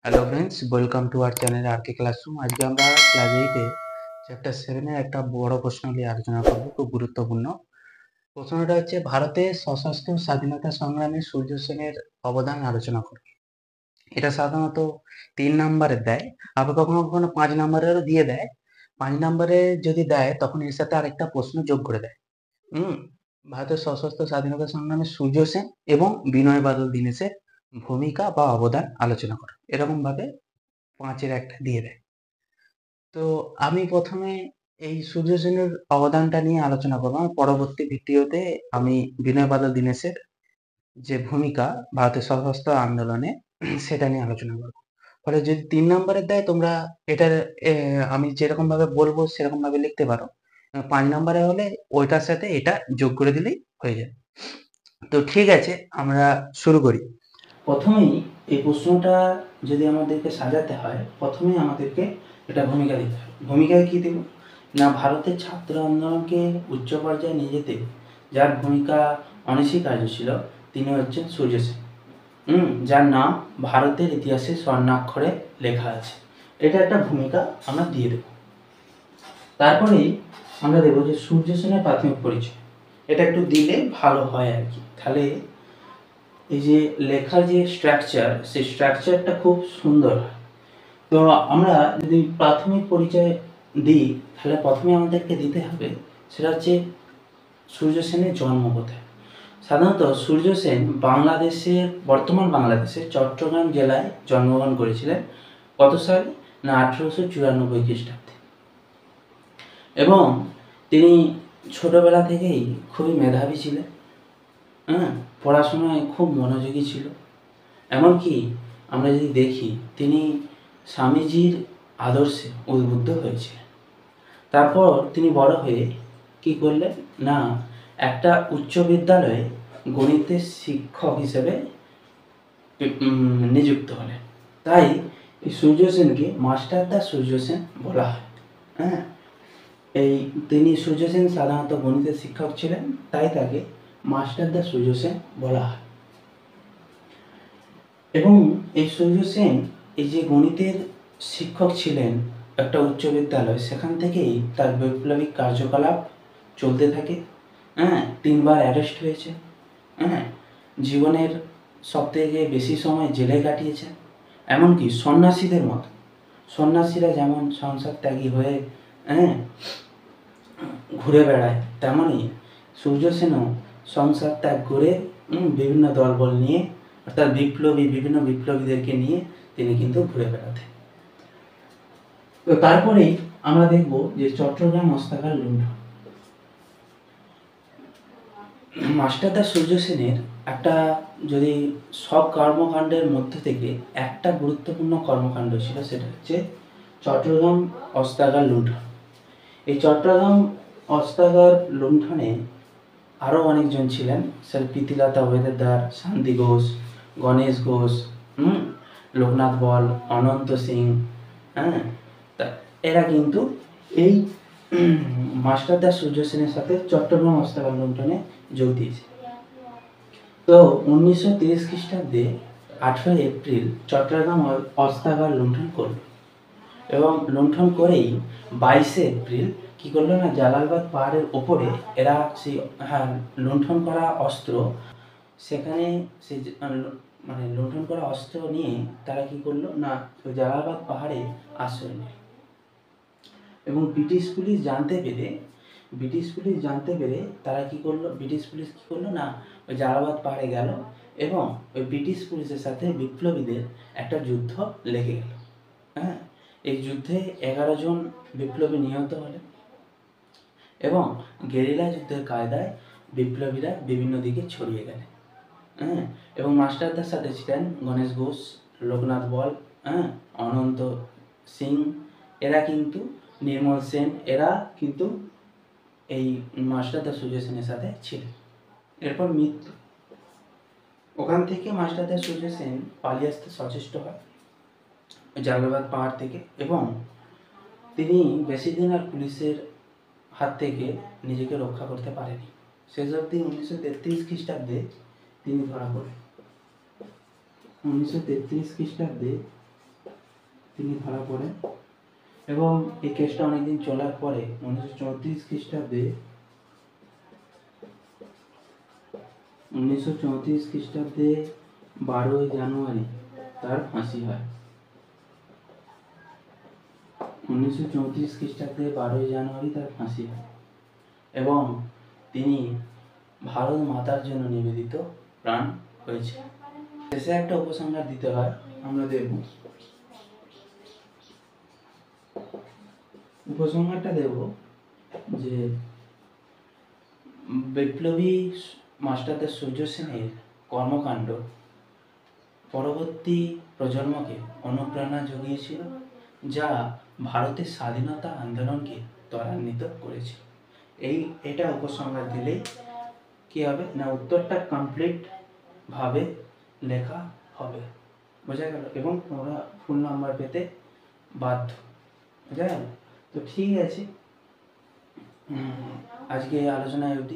Hello friends, welcome to our channel R K classroom. আজকে আমরা class 8-এ chapter 7-এর একটা বড় প্রশ্ন নিয়ে আলোচনা করব, খুব গুরুত্বপূর্ণ। প্রশ্নটা হচ্ছে ভারতের সশস্ত্র স্বাধীনতা সংগ্রামে সূর্য সেনের অবদান আলোচনা করব। এটা সাধারণত 3 নাম্বারে দেয়, আবার কখনো কখনো 5 নাম্বারেরও দিয়ে দেয়। 5 নাম্বারে যদি দেয় তখন এর সাথে আরেকটা প্রশ্ন যোগ করে দেয়। হুম ভারতের সশস্ত্র স্বাধীনতা সংগ্রামে সূর্য সেন এবং বিনয় বাদল দীনেশের ভূমিকা বা অবদান আলোচনা করো, এরকম ভাবে 5-এর একটা দিয়ে দেয়। তো আমি প্রথমে এই সূর্য সেনের অবদানটা নিয়ে আলোচনা করবো। আমার পরবর্তী ভিডিওতে আমি বিনয় বাদল দীনেশের যে ভূমিকা ভারতের সশস্ত্র আন্দোলনে সেটা নিয়ে আলোচনা করবো। ফলে যদি 3 নম্বরের দেয় তোমরা এটার আমি যেরকম ভাবে বলবো সেরকম ভাবে লিখতে পারো। 5 নম্বরে হলে ওইটার সাথে এটা যোগ করে দিলেই হয়ে যাবে। তো ঠিক আছে, আমরা শুরু করি। প্রথমেই এই প্রশ্নটা যদি আমাদেরকে সাজাতে হয়, প্রথমেই আমাদেরকে একটা ভূমিকা দিতে হয়। ভূমিকায় কী দেব না, ভারতের ছাত্র আন্দোলনকে উচ্চ পর্যায়ে নিয়ে যেতে যার ভূমিকা অনস্বীকার্য ছিল তিনি হচ্ছেন সূর্য সেন। যার নাম ভারতের ইতিহাসে স্বর্ণাক্ষরে লেখা আছে। এটা একটা ভূমিকা আমরা দিয়ে দেব। তারপরেই আমরা দেবো যে সূর্য সেনের প্রাথমিক পরিচয়। এটা একটু দিলে ভালো হয় আর কি, তাহলে এই যে লেখার যে স্ট্রাকচার, সেই স্ট্রাকচারটা খুব সুন্দর। তো আমরা যদি প্রাথমিক পরিচয় দিই, তাহলে প্রথমে আমাদেরকে দিতে হবে সেটা হচ্ছে সূর্য সেনের জন্ম কোথায়। সাধারণত সূর্য সেন বর্তমান বাংলাদেশের চট্টগ্রাম জেলায় জন্মগ্রহণ করেছিলেন। কত সালে না 1894 খ্রিস্টাব্দে। এবং তিনি ছোটবেলা থেকেই খুবই মেধাবী ছিলেন। পড়াশোনায় খুব মনোযোগী ছিল। এমনকি আমরা যদি দেখি তিনি স্বামীজির আদর্শে উদ্বুদ্ধ হয়েছিলেন। তারপর তিনি বড় হয়ে কি করলেন না, একটা উচ্চ বিদ্যালয়ে গণিতের শিক্ষক হিসেবে নিযুক্ত হলেন। তাই এই সূর্য সেনকে মাস্টারদা সূর্য সেন বলা হয়। তিনি সূর্য সেন সাধারণত গণিতের শিক্ষক ছিলেন, তাই তাকে মাস্টারদা সূর্য সেন বলা হয়। এবং এই সূর্য সেন এই যে গণিতের শিক্ষক ছিলেন একটা উচ্চ বিদ্যালয়, সেখান থেকেই তার বৈপ্লবিক কার্যকলাপ চলতে থাকে। 3বার অ্যারেস্ট হয়েছে। জীবনের সবথেকে বেশি সময় জেলে কাটিয়েছেন। এমনকি সন্ন্যাসীদের মতো, সন্ন্যাসীরা যেমন সংসার ত্যাগী হয়ে ঘুরে বেড়ায়, তেমনই সূর্য সেনও সংসার ত্যাগ করে বিভিন্ন দলবল নিয়ে, অর্থাৎ বিভিন্ন বিপ্লবীদেরকে নিয়ে তিনি কিন্তু ঘুরে বেড়াতেন। তো তারপরেই আমরা দেখব যে চট্টগ্রাম হস্তাগার লুণ্ঠন। মাস্টারদা সূর্য সেনের একটা, যদি সব কর্মকাণ্ডের মধ্যে থেকে একটা গুরুত্বপূর্ণ কর্মকাণ্ড ছিল, সেটা হচ্ছে চট্টগ্রাম হস্তাগার লুণ্ঠন। এই চট্টগ্রাম হস্তাগার লুণ্ঠনে আরও অনেকজন ছিলেন। স্যার প্রীতিলতা ওয়েদেদার, শান্তি ঘোষ, গণেশ ঘোষ, লোকনাথ বল, অনন্ত সিং। তা এরা কিন্তু এই মাস্টারদা সূর্য সেনের সাথে চট্টগ্রাম হস্তাগার লুণ্ঠনে যোগ দিয়েছে। তো 1930 খ্রিস্টাব্দে 18 এপ্রিল চট্টগ্রাম হস্তাগার লুণ্ঠন করল। এবং লুণ্ঠন করেই 22 এপ্রিল কী করলো না, জালালবাদ পাহাড়ের ওপরে এরা সেই লুণ্ঠন করা অস্ত্র, সেখানে সেই লুণ্ঠন করা অস্ত্র নিয়ে তারা কী করলো না, জালালবাদ পাহাড়ে আশ্রয় নেয়। এবং ব্রিটিশ পুলিশ জানতে পেরে তারা কী করলো, ব্রিটিশ পুলিশ কী করলো না, ওই জালালবাদ পাহাড়ে গেল এবং ওই ব্রিটিশ পুলিশের সাথে বিপ্লবীদের একটা যুদ্ধ লেগে গেল। এই যুদ্ধে 11 জন বিপ্লবী নিহত হলেন এবং গেরিলা যুদ্ধের কায়দায় বিপ্লবীরা বিভিন্ন দিকে ছড়িয়ে গেলেন। এবং মাস্টারদার সাথে ছিলেন গণেশ ঘোষ, লোকনাথ বল, অনন্ত সিং, এরা কিন্তু নির্মল সেন, এরা কিন্তু এই মাস্টারদা সূর্য সেনের সাথে ছিলেন। এরপর মৃত্যু। ওখান থেকে মাস্টারদা সূর্য সেন পালিয়ে আসতে সচেষ্ট হয় জালালাবাদ পাহাড় থেকে, এবং তিনি বেশি দিন আর পুলিশের হাত থেকে নিজেকে রক্ষা করতে পারেনি। শেষ অবধি 1933 খ্রিস্টাব্দে তিনি ধরা পড়েন। 1933 খ্রিস্টাব্দে তিনি ধরা পড়েন এবং এই কেসটা অনেকদিন চলার পরে 1934 খ্রিস্টাব্দে 12ই জানুয়ারি তার ফাঁসি হয়। 1934 খ্রিস্টাব্দে 12ই জানুয়ারি তার ফাঁসি হয় এবং তিনি ভারত মাতার জন্য নিবেদিত প্রাণ হয়েছে। শেষে একটা উপসংহার দিতে হয়, আমরা দেখব। উপসংহারটা দেব যে বিপ্লবী মাস্টারদা সূর্য সেনের কর্মকাণ্ড পরবর্তী প্রজন্মকে অনুপ্রেরণা জুগিয়েছিল, যা ভারতের স্বাধীনতা আন্দোলনকে ত্বরান্বিত করেছে। এটা উপসংহার দিলেই কি হবে না, উত্তরটা কমপ্লিট ভাবে লেখা হবে, বোঝা গেল? এবং তোমরা ফুল নাম্বার পেতে বাধ্য, বোঝা গেল? তো ঠিক আছে, আজকে আলোচনা অবধি।